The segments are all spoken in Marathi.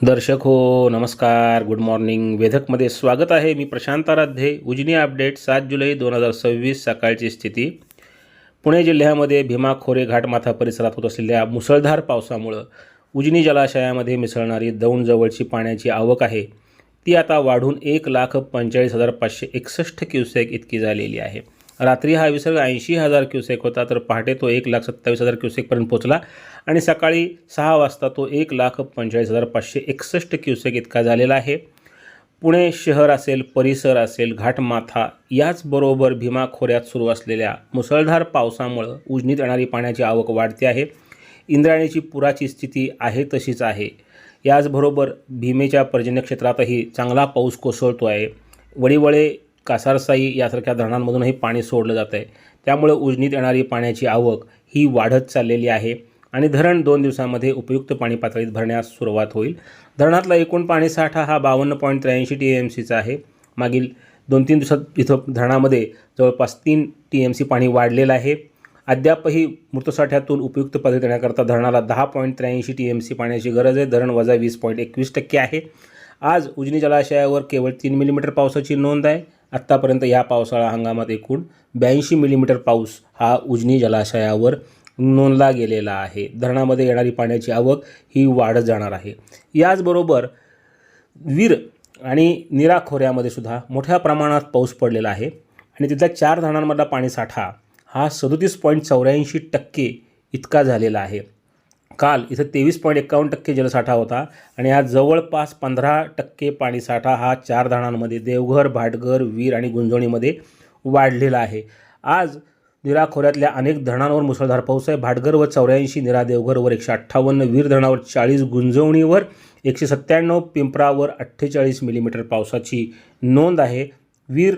दर्शक हो नमस्कार, गुड मॉर्निंग. वेधकमध्ये स्वागत आहे. मी प्रशांत आराध्ये. उजनी अपडेट 7 जुलै 2026 सकाळची स्थिती. पुणे जिल्ह्यामध्ये भीमा खोरे घाटमाथा परिसरात होत असलेल्या मुसळधार पावसामुळं उजनी जलाशयामध्ये मिसळणारी दौंडजवळची पाण्याची आवक आहे ती आता वाढून 1,45,561 क्युसेक इतकी झालेली आहे. रात्री हा विसर्ग 80,000 क्युसेक होता, तर पहाटे तो 1,27,000 क्युसेकपर्यंत पोहोचला आणि सकाळी 6 वाजता तो 1,45,561 क्युसेक इतका झालेला आहे. पुणे शहर असेल, परिसर असेल, घाटमाथा याचबरोबर भीमा खोऱ्यात सुरू असलेल्या मुसळधार पावसामुळं उजनीत येणारी पाण्याची आवक वाढते आहे. इंद्रायणीची पुराची स्थिती आहे तशीच आहे. याचबरोबर भीमेच्या पर्जन्य क्षेत्रातही चांगला पाऊस कोसळतो आहे. वडिवळे, कासारसाई यासारख्या धरणांमधूनही पाणी सोडलं जातं आहे. त्यामुळे उजनीत येणारी पाण्याची आवक ही वाढत चाललेली आहे आणि धरण 2 दिवसांमध्ये उपयुक्त पाणी पातळीत भरण्यास सुरुवात होईल. धरणातला एकूण पाणीसाठा हा 52.83 TMCचा आहे. मागील 2-3 दिवसात इथं धरणामध्ये जवळपास 3 TMC पाणी वाढलेलं आहे. अद्यापही मृतसाठ्यातून उपयुक्त पातळीत येण्याकरता धरणाला 10.83 TMC पाण्याची गरज आहे. धरण वजा 20.21% आहे. आज उजनी जलाशयावर केवळ 3 मिलीमीटर पावसाची नोंद आहे. आत्तापर्यंत या पावसाळा हंगामात एकूण 82 मिलीमीटर पाऊस हा उजनी जलाशयावर नोंदला गेलेला आहे. धरणामध्ये येणारी पाण्याची आवक ही वाढत जाणार आहे. याचबरोबर वीर आणि नीरा खोऱ्यामध्ये सुद्धा मोठ्या प्रमाणात पाऊस पडलेला आहे आणि तिथल्या 4 धरणांमधला पाणीसाठा हा 37.84% इतका झालेला आहे. काल इथं 23.51% जलसाठा होता आणि आज जवळपास 15% पाणीसाठा हा 4 धरणांमध्ये देवघर, भाटघर, वीर आणि गुंजवणीमध्ये वाढलेला आहे. आज नीरा खोऱ्यातल्या अनेक धरणांवर मुसळधार पाऊस आहे. भाटघरवर 84, नीरा देवघरवर 158, वीर धरणावर 40, गुंजवणीवर 197, पिंपरावर 48 मिलीमीटर पावसाची नोंद आहे. वीर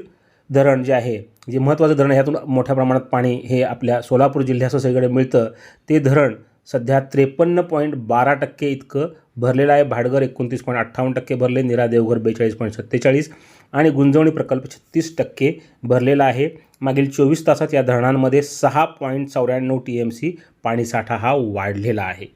धरण जे आहे, जे महत्त्वाचं धरण आहे, ह्यातून मोठ्या प्रमाणात पाणी हे आपल्या सोलापूर जिल्ह्यासह सगळीकडे मिळतं. ते धरण सध्या 53.12% इतकं भरलेलं आहे. भाटघर 29.58% भरले, नीरा देवघर 42.47 आणि गुंजवणी प्रकल्प 36% भरलेला आहे. मागील 24 तासात या धरणांमध्ये 6.94 TMC पाणीसाठा हा वाढलेला आहे.